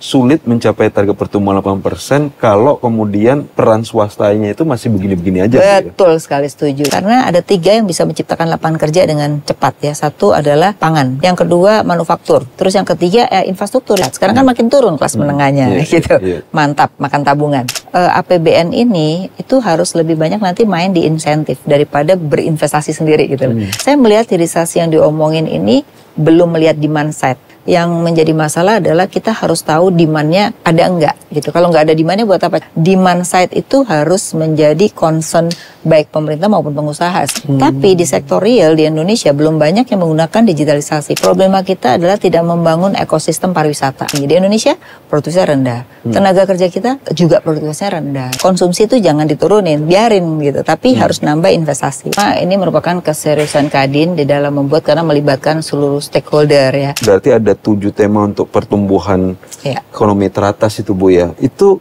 sulit mencapai target pertumbuhan 8% kalau kemudian peran swastanya itu masih begini-begini aja. Betul sekali, setuju. Karena ada 3 yang bisa menciptakan lapangan kerja dengan cepat ya. Satu adalah pangan, yang kedua manufaktur, terus yang ketiga infrastruktur. Sekarang kan makin turun kelas menengahnya gitu. Mantap, makan tabungan. APBN ini itu harus lebih banyak nanti main di insentif daripada berinvestasi sendiri gitu. Saya melihat hilirisasi yang diomongin ini belum melihat demand side. Yang menjadi masalah adalah kita harus tahu demand-nya ada enggak gitu. Kalau nggak ada demand-nya buat apa? Demand side itu harus menjadi concern baik pemerintah maupun pengusaha. Tapi di sektor real di Indonesia belum banyak yang menggunakan digitalisasi. Problema kita adalah tidak membangun ekosistem pariwisata. Di Indonesia produktivitasnya rendah. Tenaga kerja kita juga produktivitasnya rendah. Konsumsi itu jangan diturunin, biarin gitu. Tapi harus nambah investasi. Nah, ini merupakan keseriusan Kadin di dalam membuat karena melibatkan seluruh stakeholder ya. Berarti ada 7 tema untuk pertumbuhan ekonomi teratas itu Bu ya. Itu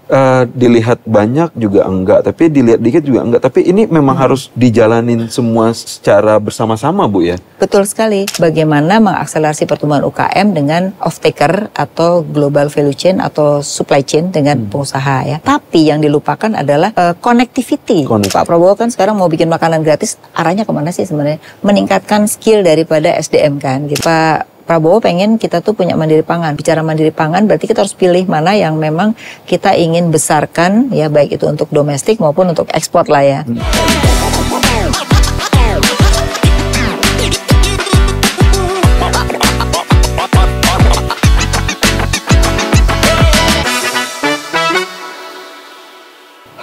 dilihat banyak juga enggak, tapi dilihat dikit juga enggak. Tapi ini memang harus dijalanin semua secara bersama-sama Bu ya. Betul sekali. Bagaimana mengakselerasi pertumbuhan UKM dengan off-taker atau global value chain atau supply chain dengan pengusaha ya. Tapi yang dilupakan adalah connectivity. Pak Prabowo kan sekarang mau bikin makanan gratis, arahnya kemana sih sebenarnya? Meningkatkan skill daripada SDM kan gitu. Pak Prabowo pengen kita tuh punya mandiri pangan. Bicara mandiri pangan berarti kita harus pilih mana yang memang kita ingin besarkan ya, baik itu untuk domestik maupun untuk ekspor lah ya.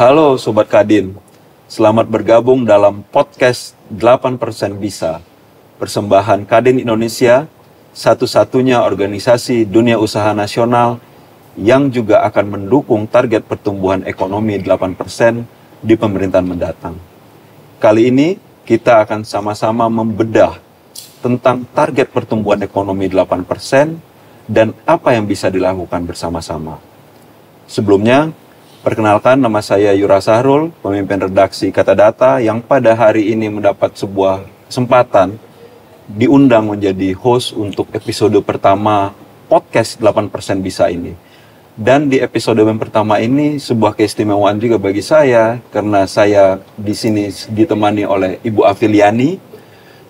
Halo Sobat Kadin, selamat bergabung dalam podcast 8% Bisa. Persembahan Kadin Indonesia, satu-satunya organisasi dunia usaha nasional yang juga akan mendukung target pertumbuhan ekonomi 8% di pemerintahan mendatang. Kali ini kita akan sama-sama membedah tentang target pertumbuhan ekonomi 8% dan apa yang bisa dilakukan bersama-sama. Sebelumnya, perkenalkan nama saya Yura Sahrul, pemimpin redaksi Kata Data yang pada hari ini mendapat sebuah kesempatan diundang menjadi host untuk episode pertama podcast 8% Bisa ini. Dan di episode yang pertama ini sebuah keistimewaan juga bagi saya karena saya di sini ditemani oleh Ibu Afiliani,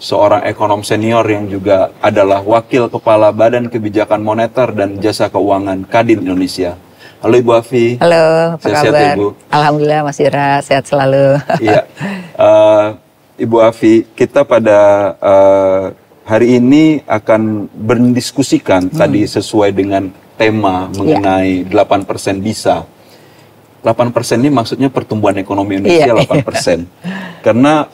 seorang ekonom senior yang juga adalah Wakil Kepala Badan Kebijakan Moneter dan Jasa Keuangan Kadin Indonesia. Halo Ibu Afi. Halo, apa kabar? Sehat ya, Ibu? Alhamdulillah Mas Ira, sehat selalu. Iya. Ibu Afi, kita pada hari ini akan berdiskusikan tadi sesuai dengan tema mengenai 8% bisa. 8% ini maksudnya pertumbuhan ekonomi Indonesia 8%. Karena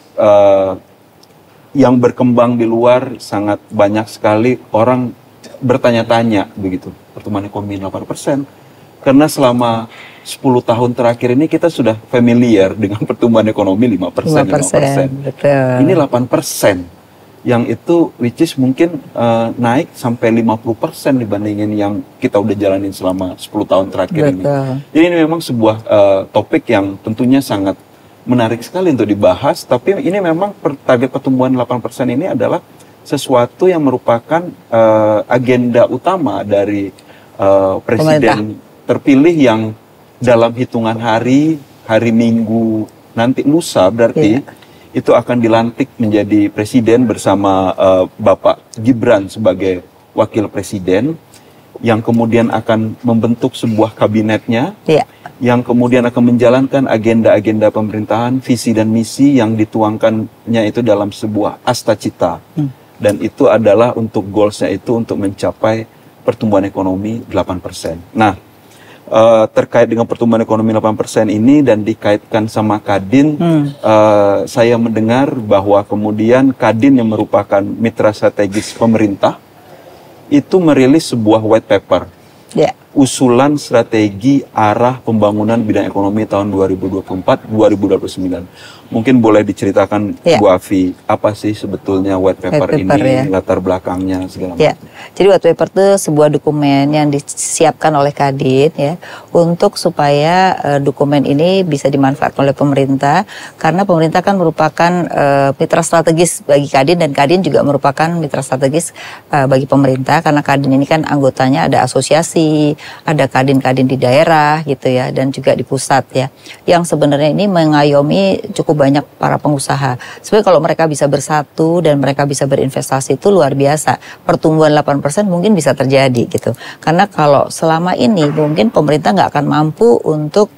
yang berkembang di luar sangat banyak sekali orang bertanya-tanya begitu. Pertumbuhan ekonomi 8%. Karena selama 10 tahun terakhir ini kita sudah familiar dengan pertumbuhan ekonomi 5%. Betul. Ini 8%. Yang itu which is mungkin naik sampai 50% dibandingin yang kita udah jalanin selama 10 tahun terakhir ini. Jadi ini memang sebuah topik yang tentunya sangat menarik sekali untuk dibahas. Tapi ini memang target pertumbuhan 8% ini adalah sesuatu yang merupakan agenda utama dari Presiden terpilih yang dalam hitungan hari Minggu nanti lusa berarti itu akan dilantik menjadi presiden bersama Bapak Gibran sebagai wakil presiden yang kemudian akan membentuk sebuah kabinetnya yang kemudian akan menjalankan agenda-agenda pemerintahan, visi dan misi yang dituangkannya itu dalam sebuah astacita dan itu adalah untuk goalsnya itu untuk mencapai pertumbuhan ekonomi 8%. Nah, terkait dengan pertumbuhan ekonomi 8% ini dan dikaitkan sama Kadin, saya mendengar bahwa kemudian Kadin yang merupakan mitra strategis pemerintah itu merilis sebuah white paper, usulan strategi arah pembangunan bidang ekonomi tahun 2024-2029. Mungkin boleh diceritakan Bu Afi, apa sih sebetulnya white paper ini, latar belakangnya segala macam. Jadi white paper itu sebuah dokumen yang disiapkan oleh Kadin ya untuk supaya dokumen ini bisa dimanfaatkan oleh pemerintah karena pemerintah kan merupakan mitra strategis bagi Kadin dan Kadin juga merupakan mitra strategis bagi pemerintah karena Kadin ini kan anggotanya ada asosiasi, ada kadin-kadin di daerah gitu ya, dan juga di pusat ya, yang sebenarnya ini mengayomi cukup banyak para pengusaha. Sebenarnya kalau mereka bisa bersatu dan mereka bisa berinvestasi itu luar biasa. Pertumbuhan 8% mungkin bisa terjadi gitu. Karena kalau selama ini mungkin pemerintah nggak akan mampu untuk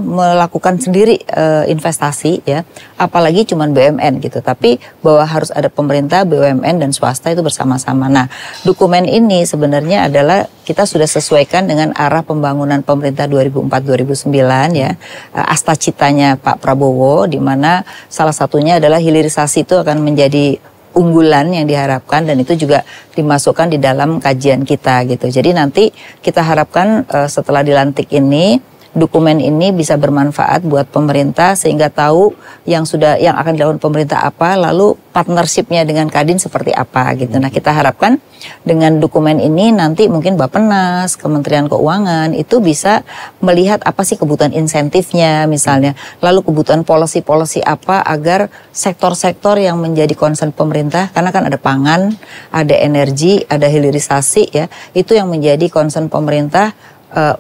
melakukan sendiri investasi ya, apalagi cuman BUMN gitu. Tapi bahwa harus ada pemerintah, BUMN dan swasta itu bersama-sama. Nah, dokumen ini sebenarnya adalah kita sudah sesuaikan dengan arah pembangunan pemerintah 2004-2009 ya, asta-citanya Pak Prabowo, di mana salah satunya adalah hilirisasi itu akan menjadi unggulan yang diharapkan, dan itu juga dimasukkan di dalam kajian kita gitu. Jadi nanti kita harapkan setelah dilantik ini, dokumen ini bisa bermanfaat buat pemerintah sehingga tahu yang akan dilakukan pemerintah apa, lalu partnershipnya dengan Kadin seperti apa gitu. Nah, kita harapkan dengan dokumen ini nanti mungkin Bappenas, Kementerian Keuangan itu bisa melihat apa sih kebutuhan insentifnya misalnya, lalu kebutuhan policy apa agar sektor-sektor yang menjadi concern pemerintah, karena kan ada pangan, ada energi, ada hilirisasi ya, itu yang menjadi concern pemerintah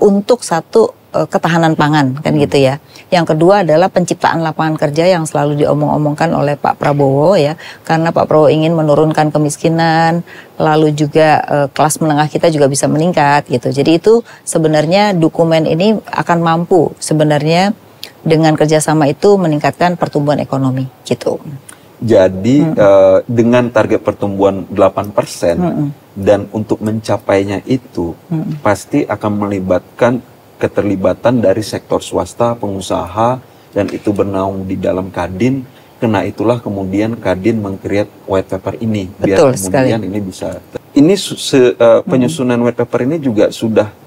untuk satu ketahanan pangan kan gitu ya. Yang kedua adalah penciptaan lapangan kerja yang selalu diomong-omongkan oleh Pak Prabowo ya, karena Pak Prabowo ingin menurunkan kemiskinan, lalu juga kelas menengah kita juga bisa meningkat gitu. Jadi itu sebenarnya dokumen ini akan mampu sebenarnya dengan kerjasama itu meningkatkan pertumbuhan ekonomi gitu. Jadi dengan target pertumbuhan 8% dan untuk mencapainya itu pasti akan melibatkan keterlibatan dari sektor swasta, pengusaha, dan itu bernaung di dalam Kadin. Karena itulah kemudian Kadin meng-create white paper ini. Biar Betul kemudian sekali. ini bisa. Ini penyusunan white paper ini juga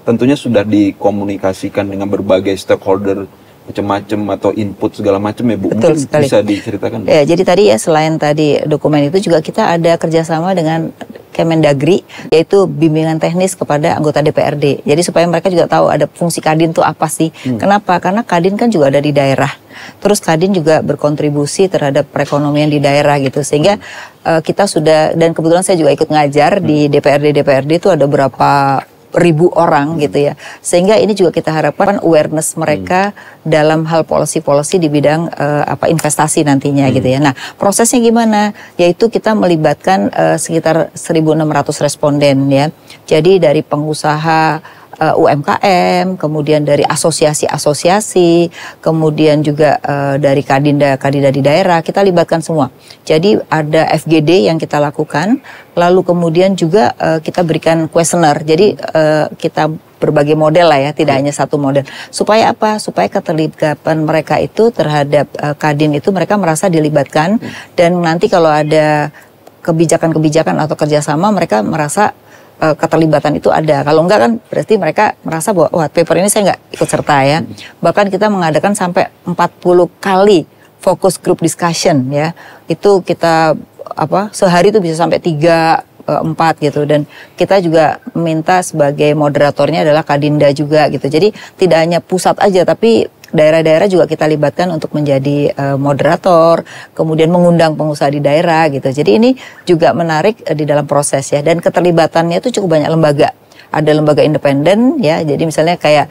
tentunya sudah dikomunikasikan dengan berbagai stakeholder macam-macam atau input segala macam ya Bu. Betul Mungkin sekali. bisa diceritakan Bu? Ya, jadi tadi ya selain tadi dokumen itu juga kita ada kerjasama dengan Kemendagri, yaitu bimbingan teknis kepada anggota DPRD. Jadi supaya mereka juga tahu ada fungsi Kadin itu apa sih. Kenapa? Karena Kadin kan juga ada di daerah. Terus Kadin juga berkontribusi terhadap perekonomian di daerah gitu. Sehingga kita sudah, dan kebetulan saya juga ikut ngajar di DPRD itu ada berapa ribu orang gitu ya, sehingga ini juga kita harapkan awareness mereka dalam hal policy di bidang investasi nantinya gitu ya. Nah, prosesnya gimana? Yaitu kita melibatkan sekitar 1.600 responden ya. Jadi dari pengusaha UMKM, kemudian dari asosiasi-asosiasi, kemudian juga dari kadinda di daerah, kita libatkan semua. Jadi ada FGD yang kita lakukan, lalu kemudian juga kita berikan kuesioner. Jadi kita berbagai model lah ya, tidak hanya satu model. Supaya apa? Supaya keterlibatan mereka itu terhadap Kadin itu mereka merasa dilibatkan, dan nanti kalau ada kebijakan-kebijakan atau kerjasama mereka merasa keterlibatan itu ada. Kalau enggak kan berarti mereka merasa bahwa white paper ini saya nggak ikut serta ya. Bahkan kita mengadakan sampai 40 kali focus group discussion ya. Itu kita sehari itu bisa sampai 3-4 gitu, dan kita juga minta sebagai moderatornya adalah Kadinda juga gitu. Jadi tidak hanya pusat aja, tapi daerah-daerah juga kita libatkan untuk menjadi moderator, kemudian mengundang pengusaha di daerah gitu. Jadi ini juga menarik di dalam proses ya, dan keterlibatannya itu cukup banyak lembaga. Ada lembaga independen ya, jadi misalnya kayak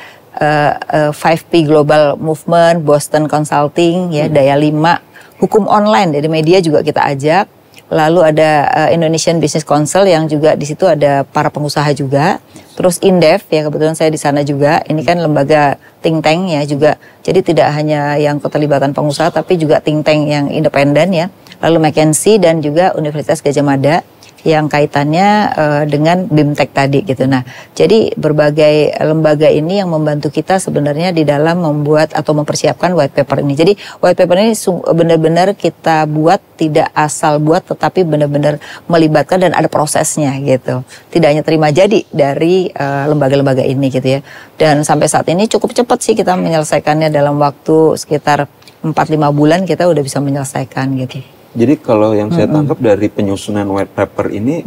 5P Global Movement, Boston Consulting ya, Daya 5, Hukum Online dari media juga kita ajak. Lalu ada Indonesian Business Council yang juga di situ ada para pengusaha juga. Terus Indef ya, kebetulan saya di sana juga. Ini kan lembaga think tank ya juga. Jadi tidak hanya yang keterlibatan pengusaha tapi juga think tank yang independen ya. Lalu McKinsey dan juga Universitas Gadjah Mada yang kaitannya dengan BIMTEK tadi gitu. Nah, jadi berbagai lembaga ini yang membantu kita sebenarnya di dalam membuat atau mempersiapkan white paper ini. Jadi white paper ini benar-benar kita buat, tidak asal buat, tetapi benar-benar melibatkan dan ada prosesnya gitu. Tidak hanya terima jadi dari lembaga-lembaga ini gitu ya. Dan sampai saat ini cukup cepat sih kita menyelesaikannya, dalam waktu sekitar 4-5 bulan kita udah bisa menyelesaikan gitu. Jadi kalau yang saya tangkap dari penyusunan white paper ini,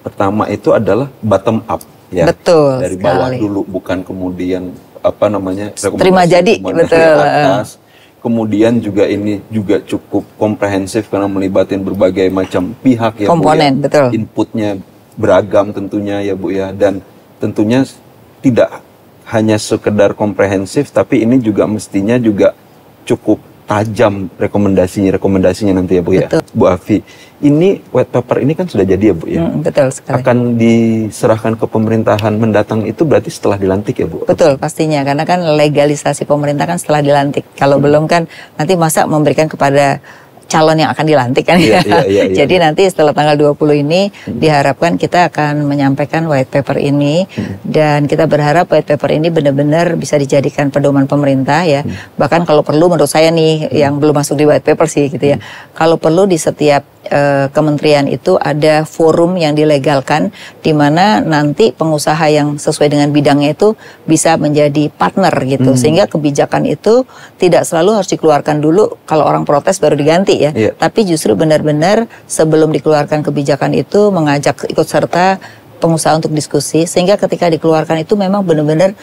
pertama itu adalah bottom up ya. Betul dari sekali. bawah dulu, bukan kemudian terima jadi, betul. Atas. Kemudian juga ini juga cukup komprehensif karena melibatin berbagai macam pihak ya, komponen, Bu, ya. betul. Inputnya beragam tentunya ya Bu ya, dan tentunya tidak hanya sekedar komprehensif, tapi ini juga mestinya juga cukup tajam rekomendasinya nanti ya Bu ya. Betul. Bu Afi, ini white paper ini kan sudah jadi ya Bu ya. Betul sekali. Akan diserahkan ke pemerintahan mendatang itu berarti setelah dilantik ya Bu? Betul, pastinya, karena kan legalisasi pemerintah kan setelah dilantik. Kalau belum kan nanti masa memberikan kepada calon yang akan dilantik kan ya. Jadi nanti setelah tanggal 20 ini diharapkan kita akan menyampaikan white paper ini dan kita berharap white paper ini benar-benar bisa dijadikan pedoman pemerintah ya. Bahkan kalau perlu menurut saya nih yang belum masuk di white paper sih gitu ya. Kalau perlu di setiap kementerian itu ada forum yang dilegalkan di mana nanti pengusaha yang sesuai dengan bidangnya itu bisa menjadi partner gitu. Sehingga kebijakan itu tidak selalu harus dikeluarkan dulu kalau orang protes baru diganti ya. Tapi justru benar-benar sebelum dikeluarkan kebijakan itu mengajak ikut serta pengusaha untuk diskusi sehingga ketika dikeluarkan itu memang benar-benar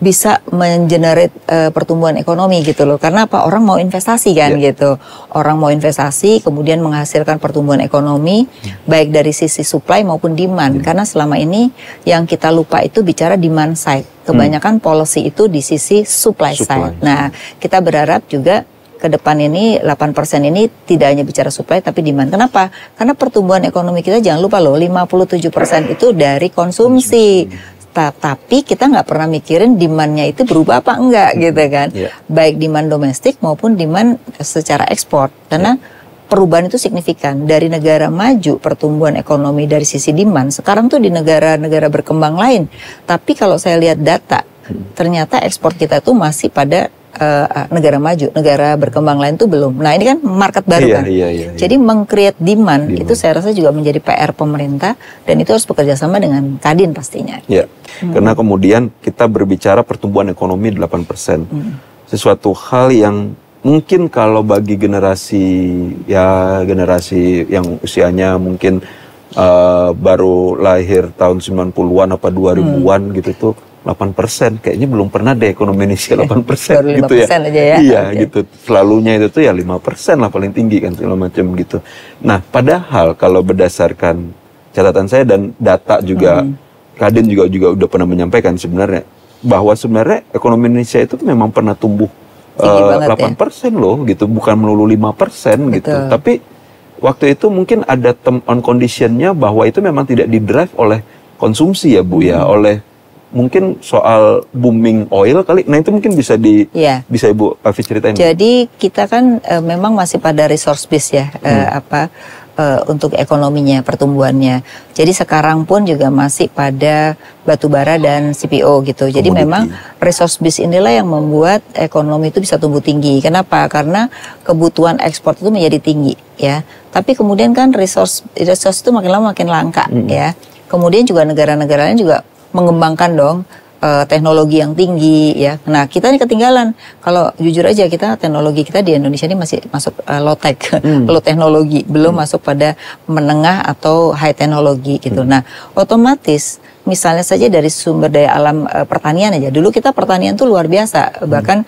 bisa mengenerate pertumbuhan ekonomi gitu loh. Karena apa? Orang mau investasi kan gitu. Orang mau investasi kemudian menghasilkan pertumbuhan ekonomi baik dari sisi supply maupun demand. Karena selama ini yang kita lupa itu bicara demand side. Kebanyakan policy itu di sisi supply side. Nah, kita berharap juga ke depan ini 8% ini tidak hanya bicara supply tapi demand. Kenapa? Karena pertumbuhan ekonomi kita jangan lupa loh 57% itu dari konsumsi. Tapi kita nggak pernah mikirin demand-nya itu berubah apa enggak gitu kan. Baik demand domestik maupun demand secara ekspor. Karena perubahan itu signifikan. Dari negara maju pertumbuhan ekonomi dari sisi demand. Sekarang tuh di negara-negara berkembang lain. Tapi kalau saya lihat data, ternyata ekspor kita tuh masih pada negara maju, negara berkembang lain tuh belum. Nah ini kan market baru kan. Jadi meng-create demand itu saya rasa juga menjadi PR pemerintah dan itu harus bekerja sama dengan Kadin pastinya. Karena kemudian kita berbicara pertumbuhan ekonomi 8%. Sesuatu hal yang mungkin kalau bagi generasi yang usianya mungkin baru lahir tahun 90-an apa 2000-an gitu tuh 8%, kayaknya belum pernah deh ekonomi Indonesia 8% gitu ya. Aja ya. Iya gitu, selalunya itu tuh ya 5% lah paling tinggi kan segala macam gitu. Nah padahal kalau berdasarkan catatan saya dan data juga, Kadin juga udah pernah menyampaikan sebenarnya, bahwa sebenarnya ekonomi Indonesia itu memang pernah tumbuh 8% loh gitu, bukan melulu 5% gitu. Tapi waktu itu mungkin ada term on conditionnya bahwa itu memang tidak didrive oleh konsumsi ya Bu ya, oleh mungkin soal booming oil kali. Nah itu mungkin bisa bisa Ibu Afi ceritain. Jadi kita kan memang masih pada resource base ya, untuk ekonominya, pertumbuhannya. Jadi sekarang pun juga masih pada batubara dan CPO gitu. Jadi memang resource base inilah yang membuat ekonomi itu bisa tumbuh tinggi. Kenapa? Karena kebutuhan ekspor itu menjadi tinggi ya. Tapi kemudian kan resource itu makin lama makin langka ya. Kemudian juga negara-negara lain juga mengembangkan dong teknologi yang tinggi ya. Nah kita ini ketinggalan. Kalau jujur aja kita teknologi kita di Indonesia ini masih masuk low tech, low teknologi, belum masuk pada menengah atau high teknologi gitu. Nah otomatis misalnya saja dari sumber daya alam pertanian aja. Dulu kita pertanian tuh luar biasa, bahkan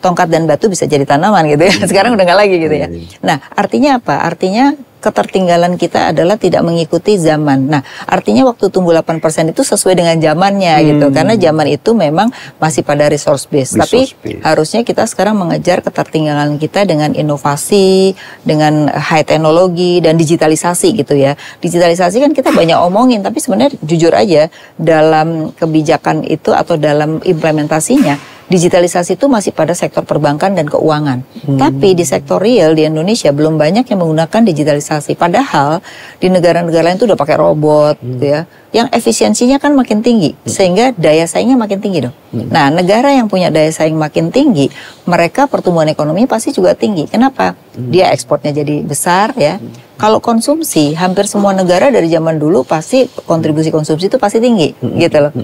tongkat dan batu bisa jadi tanaman gitu ya. Sekarang udah nggak lagi gitu ya. Nah artinya apa? Artinya ketertinggalan kita adalah tidak mengikuti zaman. Nah, artinya waktu tumbuh 8% itu sesuai dengan zamannya gitu. Karena zaman itu memang masih pada resource base. Tapi harusnya kita sekarang mengejar ketertinggalan kita dengan inovasi, dengan high teknologi dan digitalisasi gitu ya. Digitalisasi kan kita banyak omongin, tapi sebenarnya jujur aja dalam kebijakan itu atau dalam implementasinya digitalisasi itu masih pada sektor perbankan dan keuangan. Tapi di sektor real di Indonesia belum banyak yang menggunakan digitalisasi. Padahal di negara-negara lain itu udah pakai robot gitu ya. Yang efisiensinya kan makin tinggi. Sehingga daya saingnya makin tinggi dong. Nah negara yang punya daya saing makin tinggi, mereka pertumbuhan ekonomi pasti juga tinggi. Kenapa? Dia ekspornya jadi besar ya. Kalau konsumsi, hampir semua negara dari zaman dulu pasti kontribusi konsumsi itu pasti tinggi gitu loh.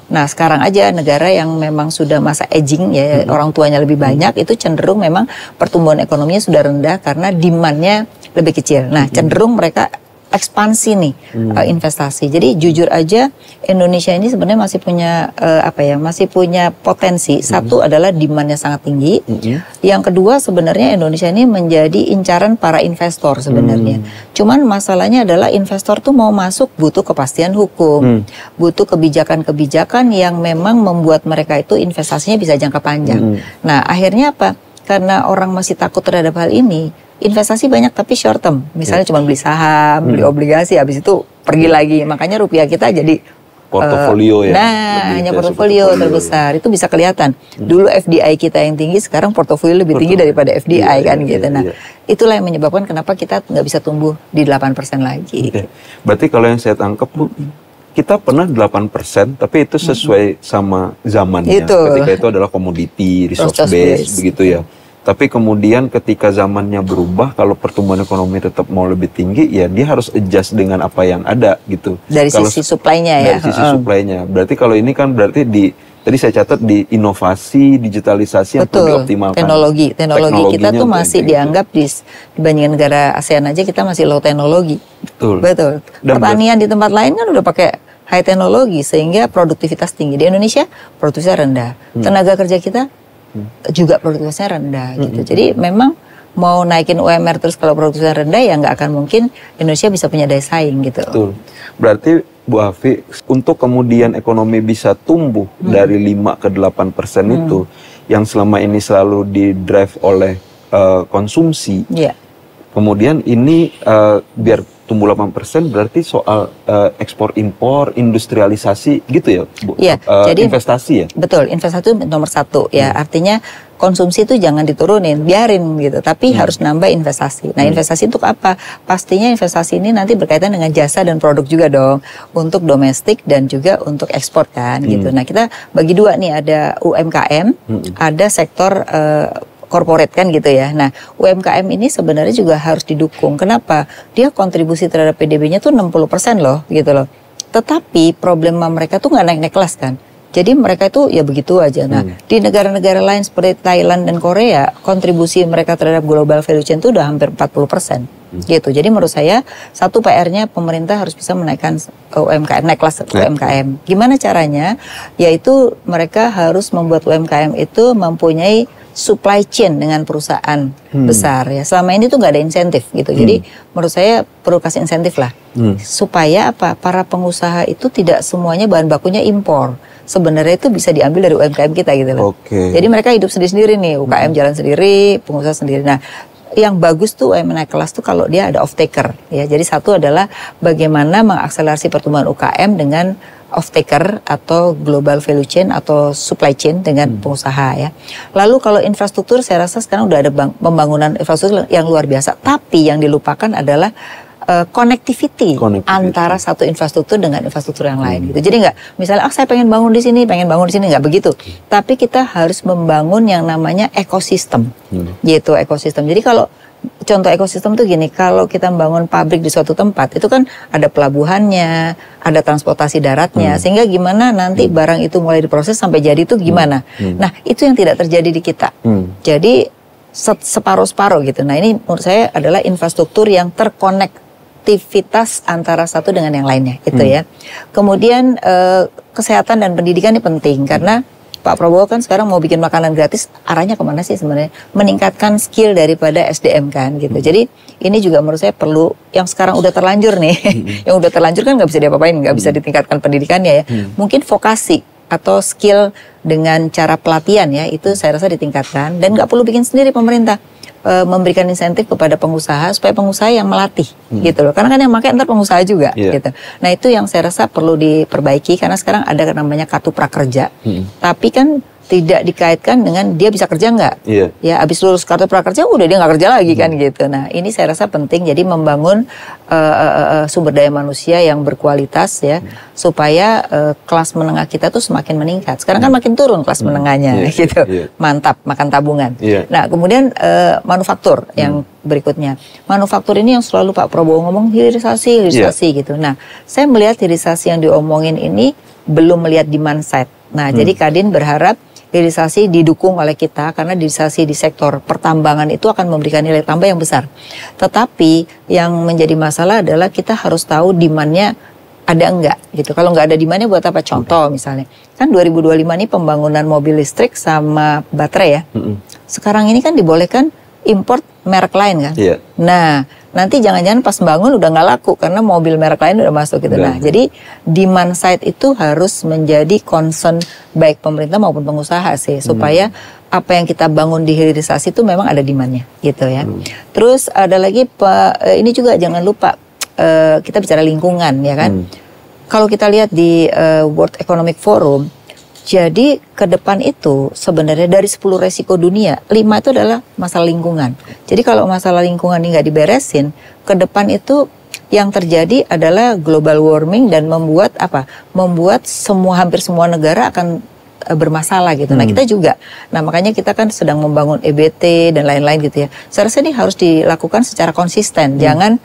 Nah sekarang aja negara yang memang sudah masa aging ya, orang tuanya lebih banyak, itu cenderung memang pertumbuhan ekonominya sudah rendah karena demand-nya lebih kecil. Nah cenderung mereka ekspansi nih investasi. Jadi jujur aja Indonesia ini sebenarnya masih punya masih punya potensi. Satu adalah demandnya sangat tinggi. Yang kedua sebenarnya Indonesia ini menjadi incaran para investor sebenarnya. Cuman masalahnya adalah investor tuh mau masuk butuh kepastian hukum, butuh kebijakan-kebijakan yang memang membuat mereka itu investasinya bisa jangka panjang. Nah akhirnya apa? Karena orang masih takut terhadap hal ini, investasi banyak tapi short term. Misalnya cuma beli saham, beli obligasi, habis itu pergi lagi. Makanya rupiah kita jadi portofolio hanya portofolio terbesar. Itu bisa kelihatan. Dulu FDI kita yang tinggi, sekarang portofolio lebih tinggi daripada FDI gitu. Nah, itulah yang menyebabkan kenapa kita nggak bisa tumbuh di 8% lagi. Berarti kalau yang saya tangkap Bu, kita pernah 8%, tapi itu sesuai sama zamannya. Ketika itu adalah komoditi, resource base, begitu ya. Tapi kemudian ketika zamannya berubah, kalau pertumbuhan ekonomi tetap mau lebih tinggi, ya dia harus adjust dengan apa yang ada gitu. Dari sisi supply-nya ya. Dari sisi supply-nya. Berarti kalau ini kan berarti tadi saya catat di inovasi, digitalisasi yang perlu dioptimalkan. Teknologi kita tuh masih dianggap dibandingkan negara ASEAN aja kita masih low teknologi. Betul. Pertanian di tempat lain kan udah pakai high teknologi sehingga produktivitas tinggi. Di Indonesia produktivitasnya rendah. Tenaga kerja kita juga produktivitasnya rendah gitu. Jadi memang mau naikin UMR terus kalau produktivitasnya rendah ya nggak akan mungkin Indonesia bisa punya daya saing gitu. Betul. Berarti Bu Afi, untuk kemudian ekonomi bisa tumbuh dari 5 ke 8% itu yang selama ini selalu didrive oleh konsumsi. Kemudian ini biar tumbuh 8% berarti soal ekspor impor, industrialisasi gitu ya Bu? Iya, jadi investasi ya? Betul, investasi itu nomor satu ya. Artinya konsumsi itu jangan diturunin, biarin gitu. Tapi harus nambah investasi. Nah investasi untuk apa? Pastinya investasi ini nanti berkaitan dengan jasa dan produk juga dong. Untuk domestik dan juga untuk ekspor kan gitu. Nah kita bagi dua nih, ada UMKM, ada sektor corporate kan gitu ya. Nah, UMKM ini sebenarnya juga harus didukung. Kenapa? Dia kontribusi terhadap PDB-nya tuh 60% loh, gitu loh. Tetapi problema mereka tuh nggak naik-naik kelas kan. Jadi mereka itu ya begitu aja. Nah, di negara-negara lain seperti Thailand dan Korea, kontribusi mereka terhadap global value chain itu udah hampir 40%. Gitu. Jadi menurut saya satu PR-nya pemerintah harus bisa menaikkan UMKM, naik kelas UMKM. Gimana caranya? Yaitu mereka harus membuat UMKM itu mempunyai supply chain dengan perusahaan besar ya. Selama ini tuh nggak ada insentif gitu. Jadi menurut saya perlu kasih insentif lah supaya apa? Para pengusaha itu tidak semuanya bahan bakunya impor. Sebenarnya itu bisa diambil dari UMKM kita gitu loh. Jadi mereka hidup sendiri-sendiri nih, UKM jalan sendiri, pengusaha sendiri. Nah, yang bagus tuh UMKM naik kelas tuh kalau dia ada off taker ya. Jadi satu adalah bagaimana mengakselerasi pertumbuhan UKM dengan off taker atau global value chain atau supply chain dengan pengusaha ya. Lalu kalau infrastruktur saya rasa sekarang udah ada pembangunan infrastruktur yang luar biasa. Tapi yang dilupakan adalah connectivity antara satu infrastruktur dengan infrastruktur yang lain gitu. Jadi nggak misalnya saya pengen bangun di sini nggak begitu. Tapi kita harus membangun yang namanya ekosistem. Gitu ekosistem. Jadi kalau contoh ekosistem tuh gini, kalau kita membangun pabrik di suatu tempat, itu kan ada pelabuhannya, ada transportasi daratnya, sehingga gimana nanti barang itu mulai diproses sampai jadi itu gimana. Nah, itu yang tidak terjadi di kita. Jadi separuh-separuh gitu. Nah, ini menurut saya adalah infrastruktur yang terkonektivitas antara satu dengan yang lainnya, gitu ya. Kemudian kesehatan dan pendidikan ini penting karena Pak Prabowo kan sekarang mau bikin makanan gratis, arahnya kemana sih sebenarnya? Meningkatkan skill daripada SDM kan gitu. Jadi ini juga menurut saya perlu, yang sekarang udah terlanjur nih, yang udah terlanjur kan nggak bisa diapa-apain, nggak bisa ditingkatkan pendidikannya ya. Mungkin vokasi atau skill dengan cara pelatihan ya, itu saya rasa ditingkatkan. Dan nggak perlu bikin sendiri pemerintah. Memberikan insentif kepada pengusaha supaya pengusaha yang melatih gitu loh, karena kan yang pakai ntar pengusaha juga gitu. Nah itu yang saya rasa perlu diperbaiki karena sekarang ada namanya kartu prakerja, tapi kan tidak dikaitkan dengan dia bisa kerja nggak, ya abis lulus kartu prakerja udah dia nggak kerja lagi kan gitu. Nah ini saya rasa penting, jadi membangun sumber daya manusia yang berkualitas ya, supaya kelas menengah kita tuh semakin meningkat. Sekarang kan makin turun kelas menengahnya gitu, mantap makan tabungan. Nah kemudian manufaktur yang berikutnya, manufaktur ini yang selalu Pak Prabowo ngomong hilirisasi gitu. Nah saya melihat hilirisasi yang diomongin ini belum melihat demand side. Nah jadi Kadin berharap hilirisasi didukung oleh kita karena hilirisasi di sektor pertambangan itu akan memberikan nilai tambah yang besar. Tetapi yang menjadi masalah adalah kita harus tahu demand-nya ada enggak gitu. Kalau enggak ada demand-nya buat apa? Contoh misalnya, kan 2025 ini pembangunan mobil listrik sama baterai ya. Sekarang ini kan dibolehkan import merek lain kan. Nah, nanti jangan-jangan pas bangun udah nggak laku karena mobil merek lain udah masuk gitu. Nah, jadi demand side itu harus menjadi concern baik pemerintah maupun pengusaha sih, supaya apa yang kita bangun di hilirisasi itu memang ada demand-nya gitu ya. Terus ada lagi ini juga jangan lupa kita bicara lingkungan ya kan. Kalau kita lihat di World Economic Forum, jadi ke depan itu sebenarnya dari 10 resiko dunia, 5 itu adalah masalah lingkungan. Jadi kalau masalah lingkungan ini nggak diberesin, ke depan itu yang terjadi adalah global warming dan membuat apa? Membuat hampir semua negara akan bermasalah gitu. Nah kita juga. Nah makanya kita kan sedang membangun EBT dan lain-lain gitu ya. Saya rasa ini harus dilakukan secara konsisten. Jangan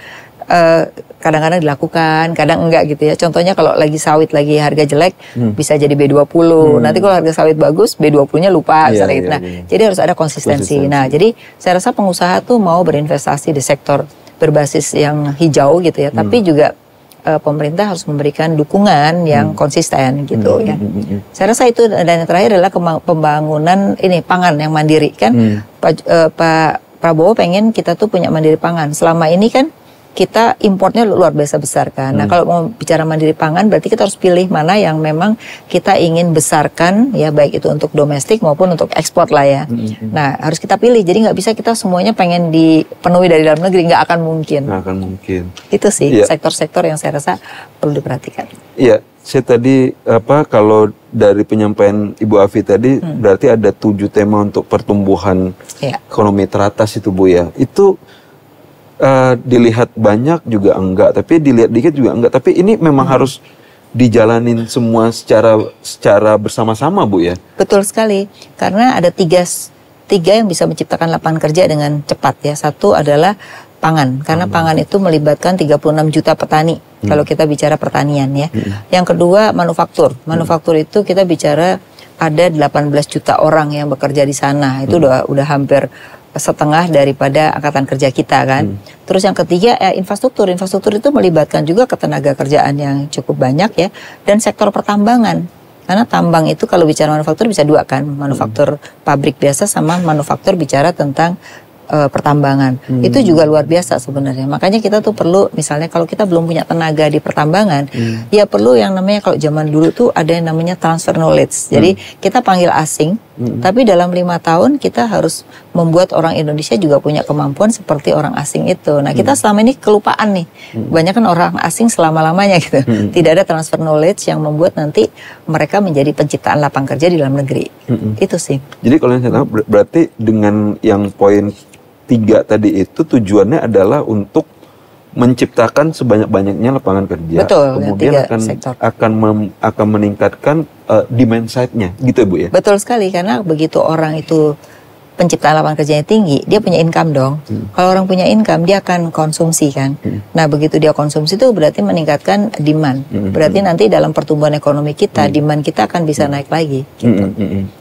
kadang-kadang dilakukan, kadang enggak gitu ya. Contohnya kalau lagi sawit lagi harga jelek bisa jadi B20. Nanti kalau harga sawit bagus B20-nya lupa misalnya gitu. Nah, jadi harus ada konsistensi. Nah, jadi saya rasa pengusaha tuh mau berinvestasi di sektor berbasis yang hijau gitu ya, tapi juga pemerintah harus memberikan dukungan yang konsisten gitu ya. Saya rasa itu, dan yang terakhir adalah pembangunan ini pangan yang mandiri kan. Pak Prabowo pengen kita tuh punya mandiri pangan. Selama ini kan kita importnya luar biasa besar kan. Nah kalau mau bicara mandiri pangan berarti kita harus pilih mana yang memang kita ingin besarkan ya, baik itu untuk domestik maupun untuk ekspor lah ya. Nah harus kita pilih, jadi nggak bisa kita semuanya pengen dipenuhi dari dalam negeri, nggak akan mungkin. Nggak akan mungkin. Itu sih sektor-sektor yang saya rasa perlu diperhatikan. Iya, saya tadi kalau dari penyampaian Ibu Afi tadi berarti ada 7 tema untuk pertumbuhan ekonomi teratas itu Bu ya. Itu dilihat banyak juga enggak, tapi dilihat dikit juga enggak. Tapi ini memang harus dijalanin semua secara bersama-sama Bu ya. Betul sekali, karena ada tiga yang bisa menciptakan lapangan kerja dengan cepat ya. Satu adalah pangan, karena pangan itu melibatkan 36 juta petani kalau kita bicara pertanian ya. Yang kedua manufaktur. Manufaktur itu kita bicara ada 18 juta orang yang bekerja di sana. Itu udah hampir setengah daripada angkatan kerja kita kan. Terus yang ketiga infrastruktur. Infrastruktur itu melibatkan juga ketenaga kerjaan yang cukup banyak ya, dan sektor pertambangan. Karena tambang itu kalau bicara manufaktur bisa dua kan, manufaktur pabrik biasa sama manufaktur bicara tentang pertambangan. Itu juga luar biasa sebenarnya. Makanya kita tuh perlu, misalnya kalau kita belum punya tenaga di pertambangan, ya perlu yang namanya, kalau zaman dulu tuh ada yang namanya transfer knowledge. Jadi kita panggil asing, tapi dalam 5 tahun kita harus membuat orang Indonesia juga punya kemampuan seperti orang asing itu. Nah kita selama ini kelupaan nih. Banyak kan orang asing selama-lamanya gitu. Tidak ada transfer knowledge yang membuat nanti mereka menjadi penciptaan lapangan kerja di dalam negeri. Itu sih. Jadi kalau yang saya tahu berarti dengan yang poin 3 tadi itu tujuannya adalah untuk menciptakan sebanyak-banyaknya lapangan kerja. Betul, kemudian akan meningkatkan demand side-nya, gitu ya Bu ya? Betul sekali, karena begitu orang itu penciptaan lapangan kerjanya tinggi, dia punya income dong. Kalau orang punya income, dia akan konsumsi kan. Nah begitu dia konsumsi itu berarti meningkatkan demand. Berarti nanti dalam pertumbuhan ekonomi kita, demand kita akan bisa naik lagi. Gitu.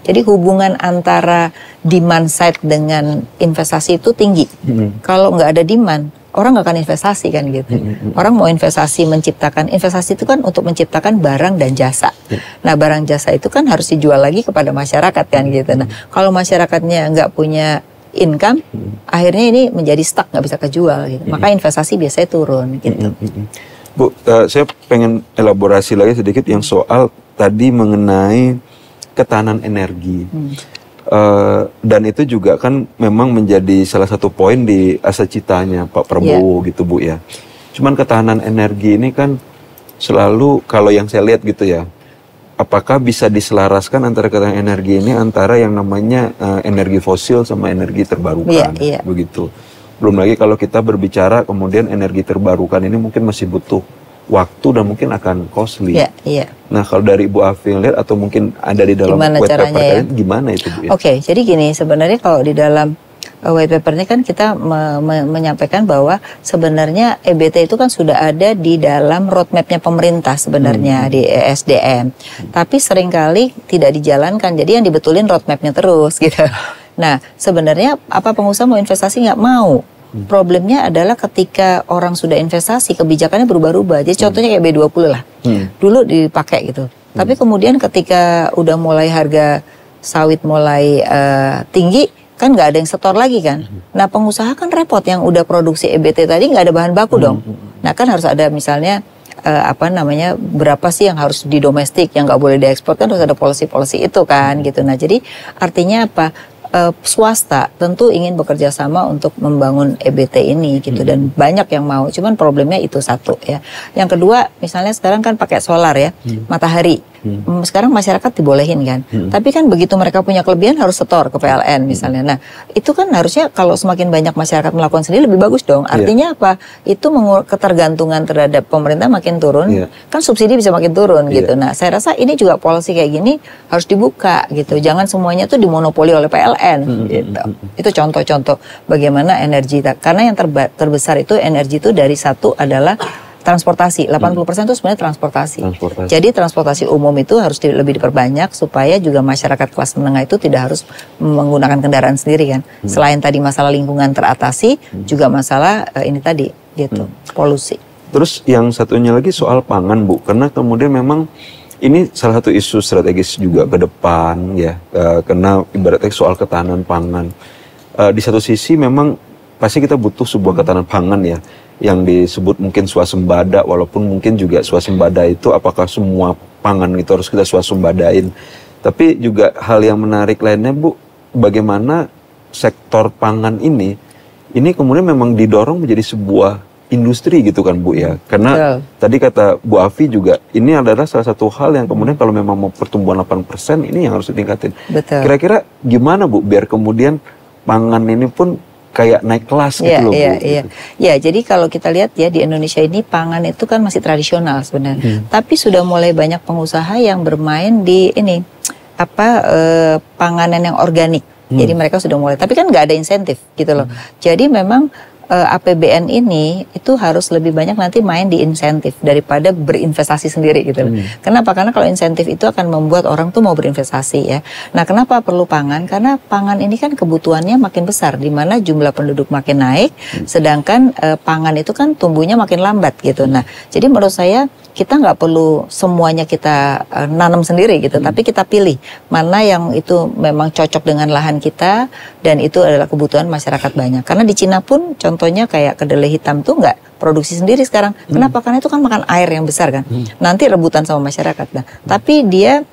Jadi hubungan antara demand side dengan investasi itu tinggi. Kalau nggak ada demand, orang nggak akan investasi kan gitu. Orang mau investasi, investasi itu kan untuk menciptakan barang dan jasa. Nah barang jasa itu kan harus dijual lagi kepada masyarakat kan gitu. Nah kalau masyarakatnya nggak punya income, akhirnya ini menjadi stuck, nggak bisa kejual gitu. Maka investasi biasanya turun gitu. Bu, saya pengen elaborasi lagi sedikit yang soal tadi mengenai ketahanan energi. Dan itu juga kan memang menjadi salah satu poin di asacitanya Pak Prabowo gitu Bu ya. Cuman ketahanan energi ini kan selalu, kalau yang saya lihat gitu ya, apakah bisa diselaraskan antara ketahanan energi ini antara yang namanya energi fosil sama energi terbarukan, begitu. Belum lagi kalau kita berbicara kemudian energi terbarukan ini mungkin masih butuh waktu dan mungkin akan costly. Nah kalau dari Ibu Afi lihat atau mungkin ada di dalam gimana caranya ya? Gimana itu Bu ya? Oke, jadi gini, sebenarnya kalau di dalam white paper ini kan kita menyampaikan bahwa sebenarnya EBT itu kan sudah ada di dalam roadmapnya pemerintah sebenarnya di ESDM, tapi seringkali tidak dijalankan. Jadi yang dibetulin roadmapnya terus gitu. Nah sebenarnya apa pengusaha mau investasi nggak mau? Problemnya adalah ketika orang sudah investasi kebijakannya berubah-ubah. Jadi contohnya kayak B20 lah, dulu dipakai gitu. Tapi kemudian ketika udah mulai harga sawit mulai tinggi, kan nggak ada yang setor lagi kan. Nah pengusaha kan repot, yang udah produksi EBT tadi nggak ada bahan baku dong. Nah kan harus ada misalnya berapa sih yang harus di domestik, yang nggak boleh diekspor, kan harus ada policy itu kan gitu. Nah jadi artinya apa? Swasta tentu ingin bekerja sama untuk membangun EBT ini gitu, dan banyak yang mau, cuman problemnya itu satu ya. Yang kedua misalnya sekarang kan pakai solar ya, matahari. Sekarang masyarakat dibolehin kan, tapi kan begitu mereka punya kelebihan harus setor ke PLN misalnya. Nah itu kan harusnya kalau semakin banyak masyarakat melakukan sendiri lebih bagus dong. Artinya apa? Itu ketergantungan terhadap pemerintah makin turun, kan subsidi bisa makin turun gitu. Nah saya rasa ini juga policy kayak gini harus dibuka gitu. Jangan semuanya tuh dimonopoli oleh PLN gitu. Itu contoh-contoh bagaimana energi, karena yang terbesar itu energi itu dari satu adalah transportasi, 80% itu sebenarnya transportasi. Jadi transportasi umum itu harus lebih diperbanyak supaya juga masyarakat kelas menengah itu tidak harus menggunakan kendaraan sendiri kan. Selain tadi masalah lingkungan teratasi, juga masalah ini tadi gitu, polusi. Terus yang satunya lagi soal pangan Bu, karena kemudian memang ini salah satu isu strategis juga ke depan ya, karena ibaratnya soal ketahanan pangan. Di satu sisi memang pasti kita butuh sebuah ketahanan pangan ya, yang disebut mungkin swasembada, walaupun mungkin juga swasembada itu apakah semua pangan itu harus kita swasembadain. Tapi juga hal yang menarik lainnya Bu, bagaimana sektor pangan ini kemudian memang didorong menjadi sebuah industri gitu kan Bu ya. Karena tadi kata Bu Afi juga, ini adalah salah satu hal yang kemudian kalau memang mau pertumbuhan 8% ini yang harus ditingkatin. Kira-kira gimana Bu biar kemudian pangan ini pun kayak naik kelas gitu loh Bu. Ya, jadi kalau kita lihat ya di Indonesia ini pangan itu kan masih tradisional sebenarnya. Tapi sudah mulai banyak pengusaha yang bermain di ini panganan yang organik. Jadi mereka sudah mulai, tapi kan nggak ada insentif gitu loh. Jadi memang APBN ini itu harus lebih banyak nanti main di insentif daripada berinvestasi sendiri gitu loh. Kenapa? Karena kalau insentif itu akan membuat orang tuh mau berinvestasi ya. Nah kenapa perlu pangan? Karena pangan ini kan kebutuhannya makin besar, di mana jumlah penduduk makin naik, sedangkan pangan itu kan tumbuhnya makin lambat gitu. Nah jadi menurut saya kita nggak perlu semuanya kita nanam sendiri gitu, tapi kita pilih mana yang itu memang cocok dengan lahan kita dan itu adalah kebutuhan masyarakat banyak. Karena di Cina pun contohnya kayak kedelai hitam tuh nggak produksi sendiri sekarang. Kenapa? Karena itu kan makan air yang besar kan. Nanti rebutan sama masyarakat. Nah, tapi dia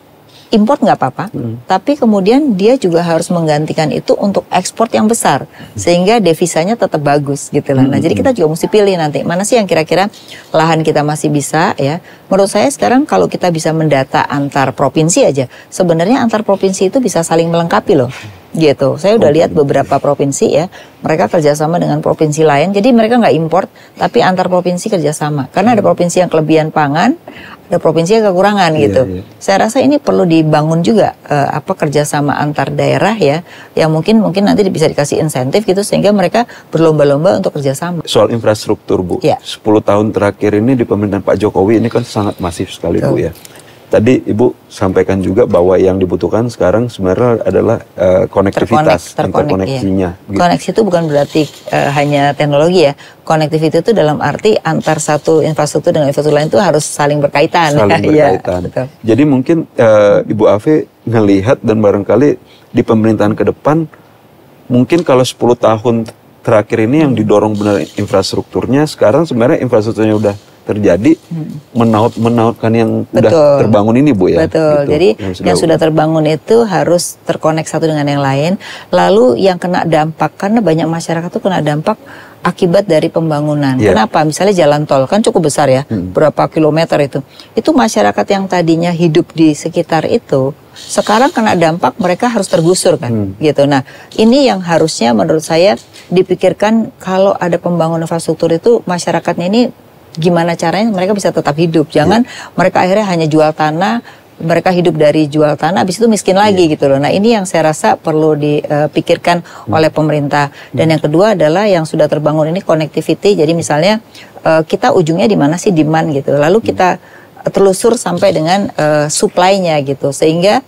import nggak apa-apa, tapi kemudian dia juga harus menggantikan itu untuk ekspor yang besar, sehingga devisanya tetap bagus gitu lah. Nah jadi kita juga mesti pilih nanti mana sih yang kira-kira lahan kita masih bisa ya. Menurut saya sekarang kalau kita bisa mendata antar provinsi aja, sebenarnya antar provinsi itu bisa saling melengkapi loh. Gitu, saya udah lihat beberapa provinsi ya, mereka kerjasama dengan provinsi lain, jadi mereka nggak import, tapi antar provinsi kerjasama. Karena ada provinsi yang kelebihan pangan, ada provinsi yang kekurangan gitu. Saya rasa ini perlu dibangun juga kerjasama antar daerah ya, yang mungkin nanti bisa dikasih insentif gitu sehingga mereka berlomba-lomba untuk kerjasama. Soal infrastruktur Bu, 10 tahun terakhir ini di pemerintahan Pak Jokowi ini kan sangat masif sekali Bu ya. Tadi Ibu sampaikan juga bahwa yang dibutuhkan sekarang sebenarnya adalah konektivitas, interkoneksinya. Gitu. Koneksi itu bukan berarti hanya teknologi ya. Konektivitas itu dalam arti antar satu infrastruktur dengan infrastruktur lain itu harus saling berkaitan. Jadi mungkin Ibu Afi ngelihat dan barangkali di pemerintahan ke depan, mungkin kalau 10 tahun terakhir ini yang didorong benar infrastrukturnya, sekarang sebenarnya infrastrukturnya udah terjadi, menautkan yang udah terbangun ini Bu ya. Betul, gitu. Jadi yang sudah terbangun itu harus terkonek satu dengan yang lain. Lalu yang kena dampak, karena banyak masyarakat tuh kena dampak akibat dari pembangunan. Kenapa? Misalnya jalan tol kan cukup besar ya, berapa kilometer itu. Itu masyarakat yang tadinya hidup di sekitar itu, sekarang kena dampak mereka harus tergusur kan, gitu. Nah ini yang harusnya menurut saya dipikirkan kalau ada pembangunan infrastruktur itu masyarakatnya ini gimana caranya mereka bisa tetap hidup. Jangan mereka akhirnya hanya jual tanah, mereka hidup dari jual tanah, habis itu miskin lagi gitu loh. Nah ini yang saya rasa perlu dipikirkan oleh pemerintah. Dan yang kedua adalah yang sudah terbangun ini connectivity. Jadi misalnya kita ujungnya di mana sih demand gitu. Lalu kita telusur sampai dengan supply-nya gitu. Sehingga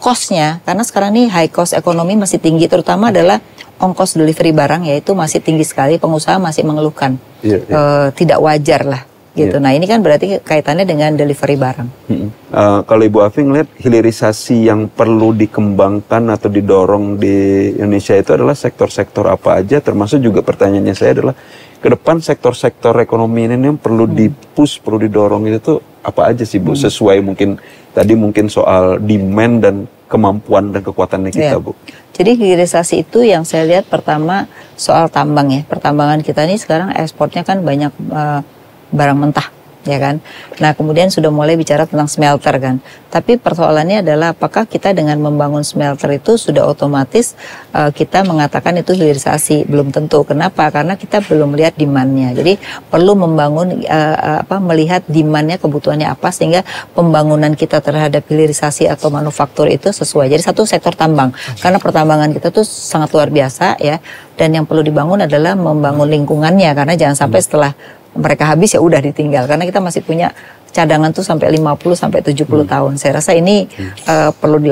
cost-nya, karena sekarang ini high cost ekonomi masih tinggi, terutama adalah ongkos delivery barang, yaitu masih tinggi sekali. Pengusaha masih mengeluhkan. Tidak wajar lah. Gitu. Nah ini kan berarti kaitannya dengan delivery barang. Kalau Ibu Afi ngelihat hilirisasi yang perlu dikembangkan atau didorong di Indonesia itu adalah sektor-sektor apa aja, termasuk juga pertanyaannya saya adalah ke depan sektor-sektor ekonomi ini yang perlu di-push, perlu didorong itu tuh apa aja sih Bu? Sesuai mungkin tadi mungkin soal demand dan kemampuan dan kekuatannya kita Bu. Jadi hilirisasi itu yang saya lihat pertama soal tambang ya. Pertambangan kita ini sekarang ekspornya kan banyak barang mentah, ya kan. Nah kemudian sudah mulai bicara tentang smelter kan. Tapi persoalannya adalah apakah kita dengan membangun smelter itu sudah otomatis kita mengatakan itu hilirisasi? Belum tentu. Kenapa? Karena kita belum melihat demand-nya. Jadi perlu membangun melihat demand-nya, kebutuhannya apa, sehingga pembangunan kita terhadap hilirisasi atau manufaktur itu sesuai. Jadi satu sektor tambang, karena pertambangan kita tuh sangat luar biasa ya. Dan yang perlu dibangun adalah membangun lingkungannya, karena jangan sampai setelah mereka habis ya udah ditinggal, karena kita masih punya cadangan tuh sampai 50 sampai 70 tahun. Saya rasa ini perlu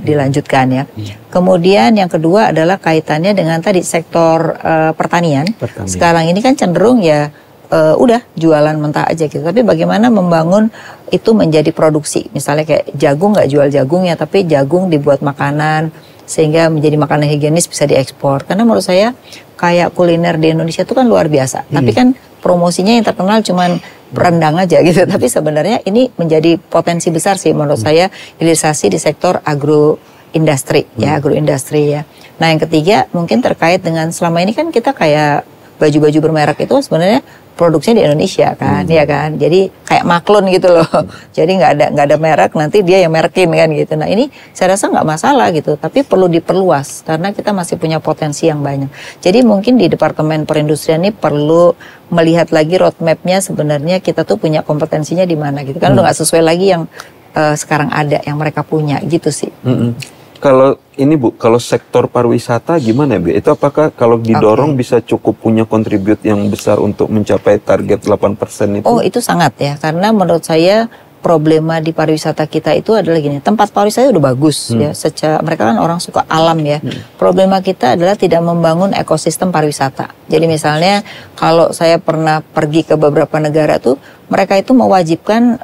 dilanjutkan ya. Kemudian yang kedua adalah kaitannya dengan tadi sektor pertanian. Sekarang ini kan cenderung ya udah jualan mentah aja gitu. Tapi bagaimana membangun itu menjadi produksi. Misalnya kayak jagung, nggak jual jagungnya, tapi jagung dibuat makanan sehingga menjadi makanan higienis, bisa diekspor. Karena menurut saya kayak kuliner di Indonesia itu kan luar biasa. Tapi kan promosinya yang terkenal cuman rendang aja gitu. Tapi sebenarnya ini menjadi potensi besar sih menurut saya, hilirisasi di sektor agroindustri ya, agroindustri ya. Nah yang ketiga mungkin terkait dengan selama ini kan kita kayak baju-baju bermerek itu sebenarnya produksinya di Indonesia kan, ya kan. Jadi kayak maklun gitu loh. Jadi nggak ada merek, nanti dia yang merekin kan gitu. Nah ini saya rasa nggak masalah gitu, tapi perlu diperluas karena kita masih punya potensi yang banyak. Jadi mungkin di Departemen Perindustrian ini perlu melihat lagi roadmap-nya, sebenarnya kita tuh punya kompetensinya di mana gitu. Kan udah nggak sesuai lagi yang sekarang ada, yang mereka punya gitu sih. Kalau ini Bu, kalau sektor pariwisata gimana Bu? Itu apakah kalau didorong bisa cukup punya kontribut yang besar untuk mencapai target 8% itu? Oh itu sangat ya, karena menurut saya problema di pariwisata kita itu adalah gini, tempat pariwisata udah bagus ya, mereka kan orang suka alam ya. Problema kita adalah tidak membangun ekosistem pariwisata. Jadi misalnya kalau saya pernah pergi ke beberapa negara tuh, mereka itu mewajibkan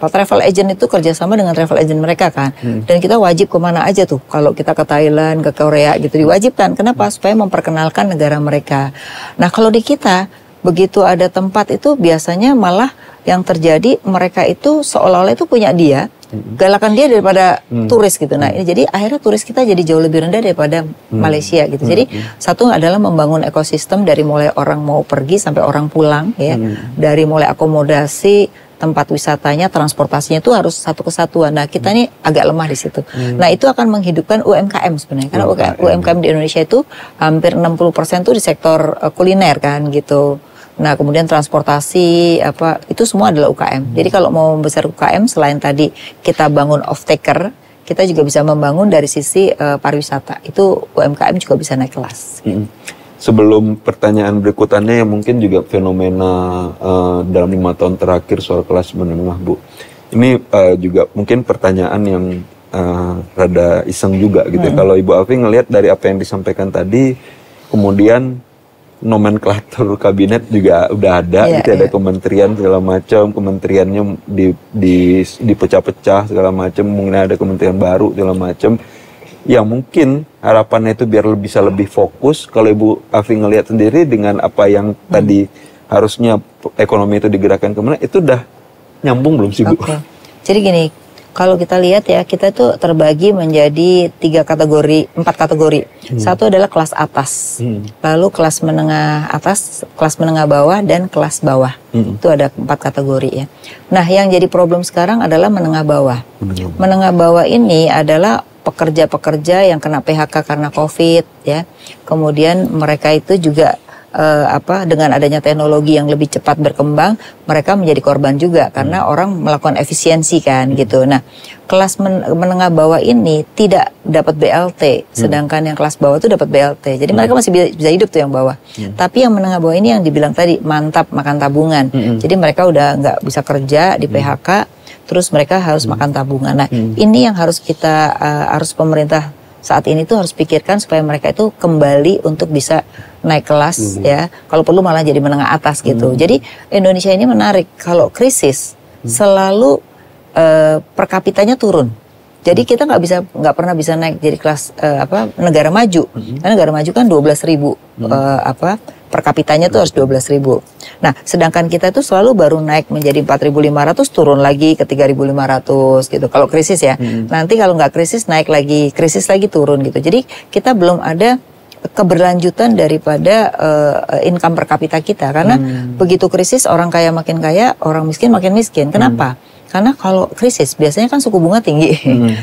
travel agent itu kerjasama dengan travel agent mereka kan. Dan kita wajib kemana aja tuh, kalau kita ke Thailand, ke Korea gitu diwajibkan. Kenapa? Supaya memperkenalkan negara mereka. Nah kalau di kita, begitu ada tempat itu biasanya malah yang terjadi mereka itu seolah-olah itu punya dia, galakan dia daripada turis gitu. Nah ini jadi akhirnya turis kita jadi jauh lebih rendah daripada Malaysia gitu. Jadi satu adalah membangun ekosistem dari mulai orang mau pergi sampai orang pulang ya, dari mulai akomodasi, tempat wisatanya, transportasinya itu harus satu kesatuan. Nah kita ini agak lemah di situ. Nah itu akan menghidupkan UMKM sebenarnya, karena UMKM di Indonesia itu hampir 60% tuh di sektor kuliner kan gitu. Nah kemudian transportasi itu semua adalah UKM. Jadi kalau mau membesar UKM, selain tadi kita bangun off-taker, kita juga bisa membangun dari sisi pariwisata. Itu UMKM juga bisa naik kelas. Sebelum pertanyaan berikutannya yang mungkin juga fenomena dalam 5 tahun terakhir soal kelas menengah Bu. Ini juga mungkin pertanyaan yang rada iseng juga gitu. Kalau Ibu Afi ngelihat dari apa yang disampaikan tadi, kemudian nomenklatur kabinet juga udah ada, ada kementerian segala macam, kementeriannya dipecah-pecah segala macam, mungkin ada kementerian baru segala macam. Ya mungkin harapannya itu biar bisa lebih fokus. Kalau Ibu Afi ngelihat sendiri dengan apa yang tadi harusnya ekonomi itu digerakkan kemana, itu udah nyambung belum sih Bu? Jadi gini, kalau kita lihat ya, kita tuh terbagi menjadi 4 kategori. Satu adalah kelas atas, lalu kelas menengah atas, kelas menengah bawah, dan kelas bawah. Itu ada 4 kategori ya. Nah yang jadi problem sekarang adalah menengah bawah. Menengah bawah ini adalah pekerja-pekerja yang kena PHK karena COVID ya. Kemudian mereka itu juga dengan adanya teknologi yang lebih cepat berkembang, mereka menjadi korban juga karena orang melakukan efisiensi kan gitu. Nah, kelas menengah bawah ini tidak dapat BLT, sedangkan yang kelas bawah itu dapat BLT. Jadi mereka masih bisa hidup tuh yang bawah. Tapi yang menengah bawah ini yang dibilang tadi mantap makan tabungan. Jadi mereka udah nggak bisa kerja di PHK, terus mereka harus makan tabungan. Nah, ini yang harus kita harus pemerintah saat ini tuh harus pikirkan supaya mereka itu kembali untuk bisa naik kelas ya. Kalau perlu malah jadi menengah atas gitu. Jadi Indonesia ini menarik. Kalau krisis selalu per kapitanya turun. Jadi kita nggak pernah bisa naik jadi kelas negara maju. Karena negara maju kan 12.000 per kapitanya tuh harus 12.000. Nah, sedangkan kita tuh selalu baru naik menjadi 4.500 turun lagi ke 3.500 gitu. Kalau krisis ya. Nanti kalau nggak krisis naik lagi, krisis lagi turun gitu. Jadi kita belum ada keberlanjutan daripada income per kapita kita karena begitu krisis orang kaya makin kaya, orang miskin makin miskin. Kenapa? Karena kalau krisis biasanya kan suku bunga tinggi.